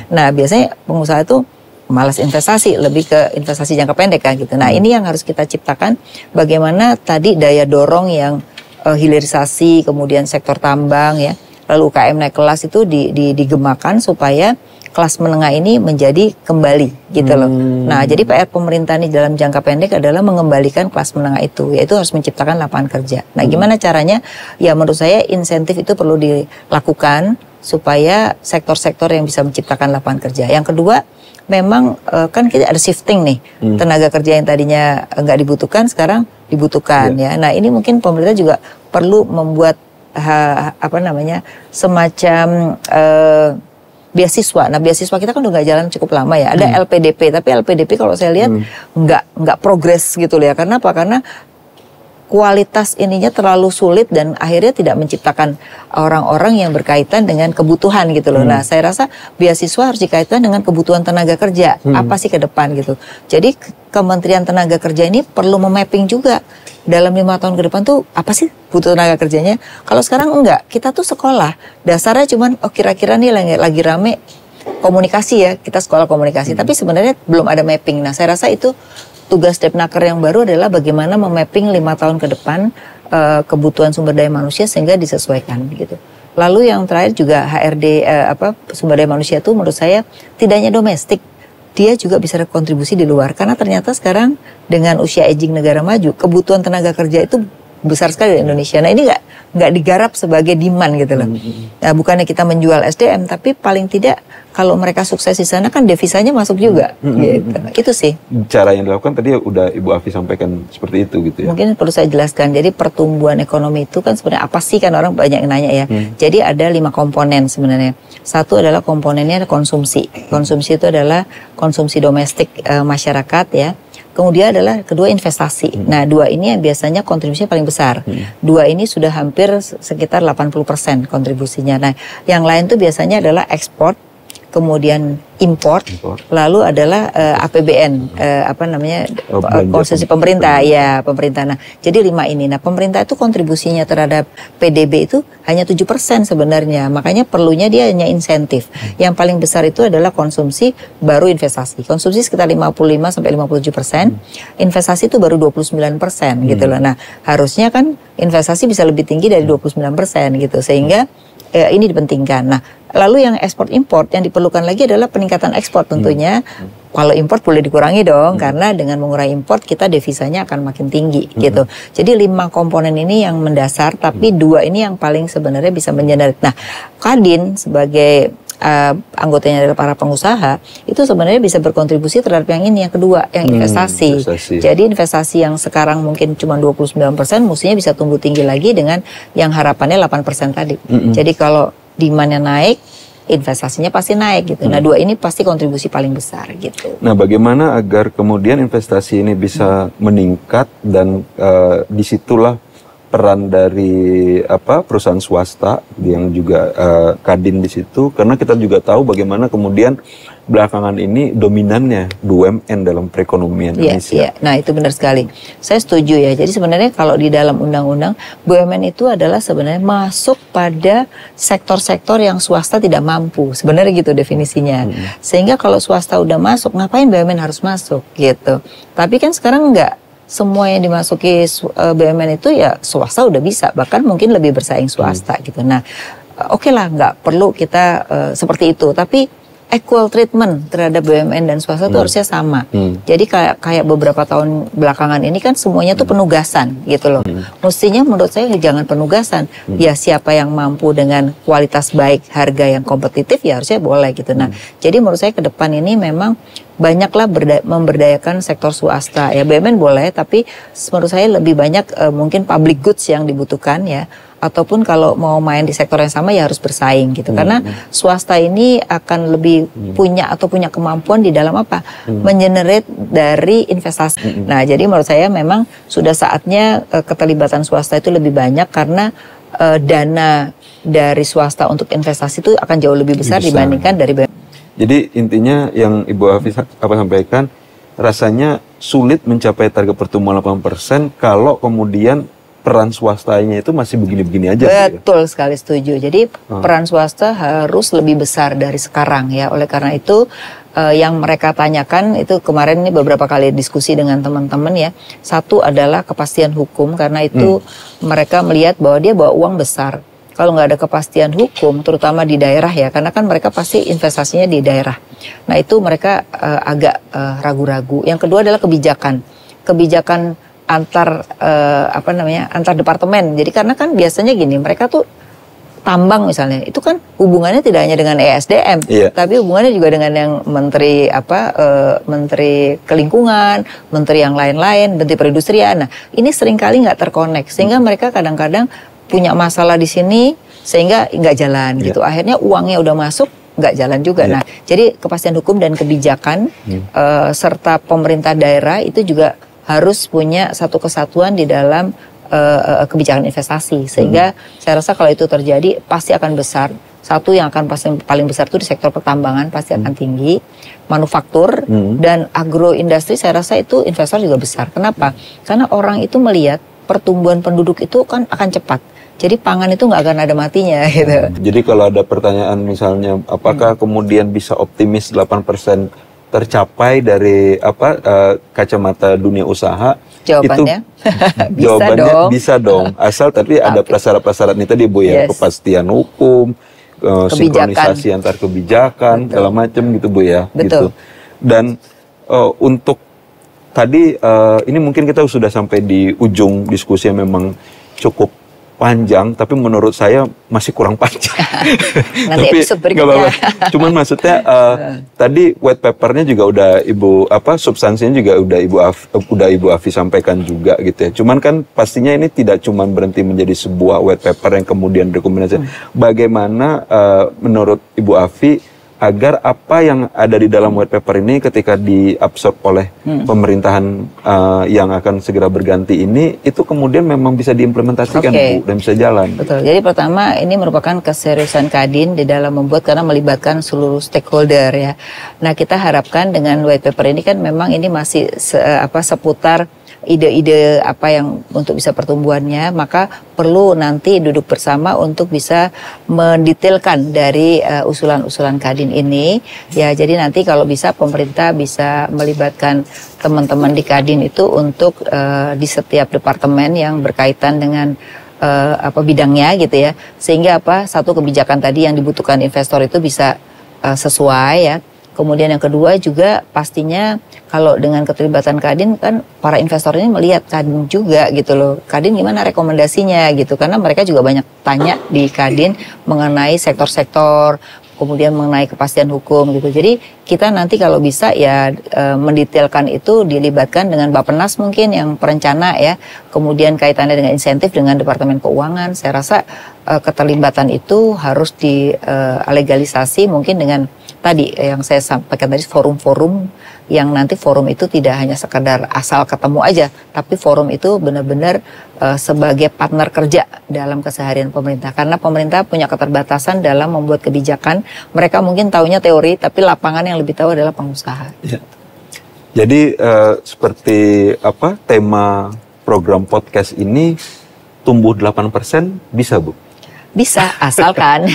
Nah, biasanya pengusaha itu malas investasi, lebih ke investasi jangka pendek kan gitu. Nah, ini yang harus kita ciptakan bagaimana tadi daya dorong yang hilirisasi, kemudian sektor tambang ya, lalu UKM naik kelas itu digemakan supaya kelas menengah ini menjadi kembali gitu loh. Nah, jadi PR pemerintah ini dalam jangka pendek adalah mengembalikan kelas menengah itu, yaitu harus menciptakan lapangan kerja. Nah, gimana caranya? Ya menurut saya insentif itu perlu dilakukan supaya sektor-sektor yang bisa menciptakan lapangan kerja. Yang kedua, memang kan kita ada shifting nih, tenaga kerja yang tadinya nggak dibutuhkan sekarang dibutuhkan ya. Nah, ini mungkin pemerintah juga perlu membuat semacam beasiswa. Nah, beasiswa kita kan udah nggak jalan cukup lama ya. Ada LPDP, tapi LPDP kalau saya lihat nggak progres gitu loh ya. Karena apa? Karena kualitas ininya terlalu sulit dan akhirnya tidak menciptakan orang-orang yang berkaitan dengan kebutuhan gitu loh. Nah, saya rasa beasiswa harus dikaitkan dengan kebutuhan tenaga kerja. Apa sih ke depan gitu. Jadi Kementerian Tenaga Kerja ini perlu memapping juga dalam 5 tahun ke depan tuh apa sih butuh tenaga kerjanya. Kalau sekarang enggak, kita tuh sekolah dasarnya cuman kira-kira nih lagi rame komunikasi ya, kita sekolah komunikasi. Tapi sebenarnya belum ada mapping. Nah, saya rasa itu tugas Depnaker yang baru adalah bagaimana memapping 5 tahun ke depan kebutuhan sumber daya manusia sehingga disesuaikan gitu. Lalu yang terakhir juga HRD sumber daya manusia itu menurut saya tidak hanya domestik, dia juga bisa berkontribusi di luar karena ternyata sekarang dengan usia aging negara maju kebutuhan tenaga kerja itu besar sekali di Indonesia. Nah, ini nggak digarap sebagai demand gitu loh. Nah, bukannya kita menjual SDM, tapi paling tidak kalau mereka sukses di sana kan devisanya masuk juga. Gitu. Itu sih. Cara yang dilakukan tadi udah Ibu Afi sampaikan seperti itu gitu ya. Mungkin perlu saya jelaskan. Jadi pertumbuhan ekonomi itu kan sebenarnya apa sih kan orang banyak yang nanya ya. Jadi ada 5 komponen sebenarnya. Satu adalah komponennya konsumsi. Konsumsi itu adalah konsumsi domestik masyarakat ya. Kemudian adalah kedua investasi. Nah, 2 ini yang biasanya kontribusinya paling besar. 2 ini sudah hampir sekitar 80% kontribusinya. Nah, yang lain tuh biasanya adalah ekspor, kemudian import, lalu adalah APBN, konsumsi pemerintah, ya pemerintah. Nah, jadi 5 ini. Nah, pemerintah itu kontribusinya terhadap PDB itu hanya 7% sebenarnya. Makanya perlunya dia hanya insentif. Yang paling besar itu adalah konsumsi, baru investasi. Konsumsi sekitar 55-57%, investasi itu baru 29% gitu loh. Nah, harusnya kan investasi bisa lebih tinggi dari 29% gitu, sehingga ini dipentingkan. Nah, lalu yang ekspor import yang diperlukan lagi adalah peningkatan ekspor tentunya. Kalau import boleh dikurangi dong, karena dengan mengurangi import kita devisanya akan makin tinggi gitu. Jadi 5 komponen ini yang mendasar, tapi 2 ini yang paling sebenarnya bisa mengenerate. Nah, Kadin sebagai anggotanya adalah para pengusaha, itu sebenarnya bisa berkontribusi terhadap yang ini, yang kedua, yang investasi. Jadi investasi yang sekarang mungkin cuma 29%, mestinya bisa tumbuh tinggi lagi dengan yang harapannya 8% tadi. Jadi kalau demand-nya naik, investasinya pasti naik gitu. Nah, 2 ini pasti kontribusi paling besar gitu. Nah, bagaimana agar kemudian investasi ini bisa meningkat dan disitulah peran dari perusahaan swasta yang juga Kadin di situ, karena kita juga tahu bagaimana kemudian belakangan ini dominannya BUMN dalam perekonomian Indonesia. Iya, nah itu benar sekali. Saya setuju ya. Jadi sebenarnya kalau di dalam undang-undang BUMN itu adalah sebenarnya masuk pada sektor-sektor yang swasta tidak mampu. Sebenarnya gitu definisinya. Sehingga kalau swasta udah masuk, ngapain BUMN harus masuk gitu. Tapi kan sekarang enggak. semua yang dimasuki BUMN itu ya swasta udah bisa, bahkan mungkin lebih bersaing swasta gitu. Nah, oke lah, nggak perlu kita seperti itu, tapi equal treatment terhadap BUMN dan swasta itu harusnya sama. Jadi kayak beberapa tahun belakangan ini kan semuanya tuh penugasan gitu loh. Mestinya menurut saya jangan penugasan. Ya siapa yang mampu dengan kualitas baik, harga yang kompetitif ya harusnya boleh gitu. Nah, jadi menurut saya ke depan ini memang banyaklah memberdayakan sektor swasta. Ya BUMN boleh, tapi menurut saya lebih banyak mungkin public goods yang dibutuhkan ya. Ataupun kalau mau main di sektor yang sama ya harus bersaing gitu. Karena swasta ini akan lebih punya kemampuan di dalam apa? Mengenerate dari investasi. Nah, jadi menurut saya memang sudah saatnya keterlibatan swasta itu lebih banyak karena dana dari swasta untuk investasi itu akan jauh lebih besar dibandingkan dari BUMN. Jadi intinya yang Ibu Afi sampaikan, rasanya sulit mencapai target pertumbuhan 8% kalau kemudian peran swastanya itu masih begini-begini aja. Betul sekali, setuju. Jadi peran swasta harus lebih besar dari sekarang ya. Oleh karena itu yang mereka tanyakan itu kemarin ini beberapa kali diskusi dengan teman-teman ya. Satu adalah kepastian hukum, karena itu mereka melihat bahwa dia bawa uang besar. Kalau nggak ada kepastian hukum, terutama di daerah ya, karena kan mereka pasti investasinya di daerah. Nah itu mereka agak ragu-ragu. Yang kedua adalah kebijakan antar departemen. Jadi karena kan biasanya gini, mereka tuh tambang misalnya, itu kan hubungannya tidak hanya dengan ESDM, tapi hubungannya juga dengan yang menteri menteri kelingkungan, menteri yang lain-lain, menteri perindustrian. Nah, ini seringkali nggak terkonek, sehingga mereka kadang-kadang punya masalah di sini sehingga nggak jalan gitu. Akhirnya uangnya udah masuk, nggak jalan juga. Nah, jadi kepastian hukum dan kebijakan serta pemerintah daerah itu juga harus punya satu kesatuan di dalam kebijakan investasi, sehingga saya rasa kalau itu terjadi pasti akan besar. Satu yang akan paling besar itu di sektor pertambangan pasti akan tinggi, manufaktur dan agroindustri saya rasa itu investor juga besar. Kenapa? Karena orang itu melihat pertumbuhan penduduk itu kan akan cepat. Jadi pangan itu nggak akan ada matinya gitu. Jadi kalau ada pertanyaan misalnya apakah kemudian bisa optimis 8% tercapai dari kacamata dunia usaha, jawabannya itu jawabannya bisa dong, asal tapi ada prasyarat-prasyarat ini tadi Bu ya, kepastian hukum, sinkronisasi antar kebijakan, segala macam gitu Bu ya. Gitu. Dan untuk tadi ini mungkin kita sudah sampai di ujung diskusi yang memang cukup panjang, tapi menurut saya masih kurang panjang. Nanti episode berikutnya. Cuman maksudnya tadi white papernya juga udah substansinya juga udah Ibu Afi sampaikan juga gitu ya. Cuman kan pastinya ini tidak cuman berhenti menjadi sebuah white paper yang kemudian direkomendasikan. Bagaimana menurut Ibu Afi agar apa yang ada di dalam white paper ini ketika diabsorb oleh pemerintahan yang akan segera berganti ini, itu kemudian memang bisa diimplementasikan Bu, dan bisa jalan. Betul. Jadi pertama ini merupakan keseriusan Kadin di dalam membuat, karena melibatkan seluruh stakeholder ya. Nah kita harapkan dengan white paper ini kan memang ini masih seputar ide-ide apa yang untuk bisa pertumbuhannya, maka perlu nanti duduk bersama untuk bisa mendetailkan dari usulan-usulan Kadin ini ya. Jadi nanti kalau bisa pemerintah bisa melibatkan teman-teman di Kadin itu untuk di setiap departemen yang berkaitan dengan bidangnya gitu ya, sehingga satu kebijakan tadi yang dibutuhkan investor itu bisa sesuai ya. Kemudian yang kedua juga pastinya kalau dengan keterlibatan Kadin kan para investor ini melihat Kadin juga gitu loh. Kadin gimana rekomendasinya gitu, karena mereka juga banyak tanya di Kadin mengenai sektor-sektor, kemudian mengenai kepastian hukum gitu. Jadi kita nanti kalau bisa ya mendetailkan itu, dilibatkan dengan Bappenas mungkin yang perencana ya, kemudian kaitannya dengan insentif dengan Departemen Keuangan. Saya rasa keterlibatan itu harus dilegalisasi mungkin dengan tadi yang saya sampaikan tadi, forum-forum yang nanti forum itu tidak hanya sekedar asal ketemu aja, tapi forum itu benar-benar sebagai partner kerja dalam keseharian pemerintah. Karena pemerintah punya keterbatasan dalam membuat kebijakan, mereka mungkin taunya teori, tapi lapangan yang lebih tahu adalah pengusaha. Ya. Jadi seperti tema program podcast ini tumbuh 8% bisa Bu? Bisa asalkan,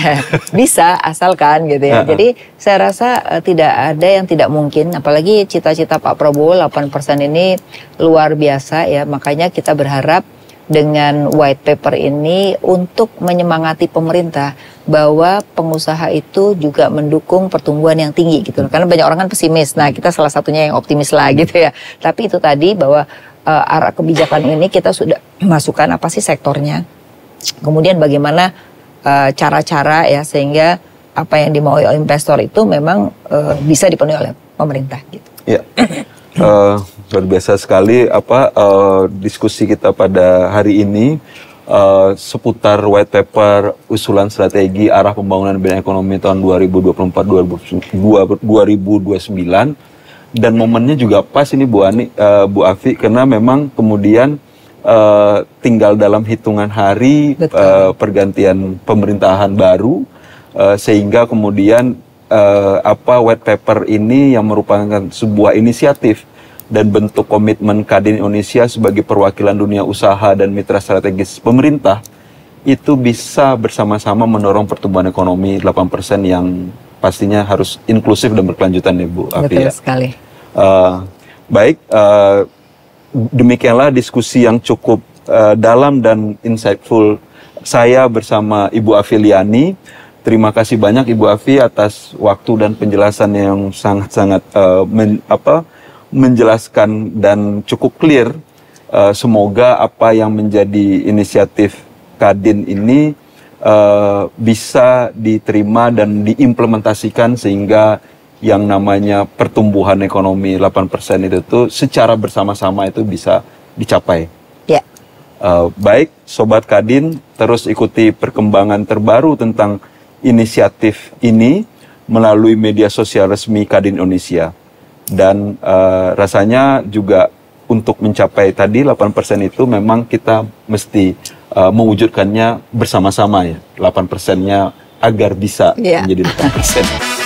bisa asalkan gitu ya. Jadi saya rasa tidak ada yang tidak mungkin, apalagi cita-cita Pak Prabowo 8% ini luar biasa ya. Makanya kita berharap dengan white paper ini untuk menyemangati pemerintah bahwa pengusaha itu juga mendukung pertumbuhan yang tinggi gitu loh. Karena banyak orang kan pesimis. Nah, kita salah satunya yang optimis lah gitu ya. Tapi itu tadi bahwa arah kebijakan ini kita sudah masukkan apa sih sektornya. Kemudian bagaimana cara-cara ya sehingga apa yang dimau oleh investor itu memang bisa dipenuhi oleh pemerintah gitu. Ya, luar biasa sekali diskusi kita pada hari ini seputar white paper usulan strategi arah pembangunan bidang ekonomi tahun 2024-2029 dan momennya juga pas ini Bu Afi karena memang kemudian tinggal dalam hitungan hari pergantian pemerintahan baru sehingga kemudian white paper ini yang merupakan sebuah inisiatif dan bentuk komitmen Kadin Indonesia sebagai perwakilan dunia usaha dan mitra strategis pemerintah itu bisa bersama-sama mendorong pertumbuhan ekonomi 8% yang pastinya harus inklusif dan berkelanjutan ya Bu Afi. Betul sekali. Baik. Demikianlah diskusi yang cukup dalam dan insightful saya bersama Ibu Afi Liani. Terima kasih banyak Ibu Afi atas waktu dan penjelasan yang sangat-sangat menjelaskan dan cukup clear. Semoga apa yang menjadi inisiatif Kadin ini bisa diterima dan diimplementasikan sehingga yang namanya pertumbuhan ekonomi 8% itu tuh secara bersama-sama itu bisa dicapai. Ya. Baik, Sobat Kadin, terus ikuti perkembangan terbaru tentang inisiatif ini melalui media sosial resmi Kadin Indonesia. Dan rasanya juga untuk mencapai tadi 8% itu memang kita mesti mewujudkannya bersama-sama ya. 8%-nya agar bisa menjadi 8%.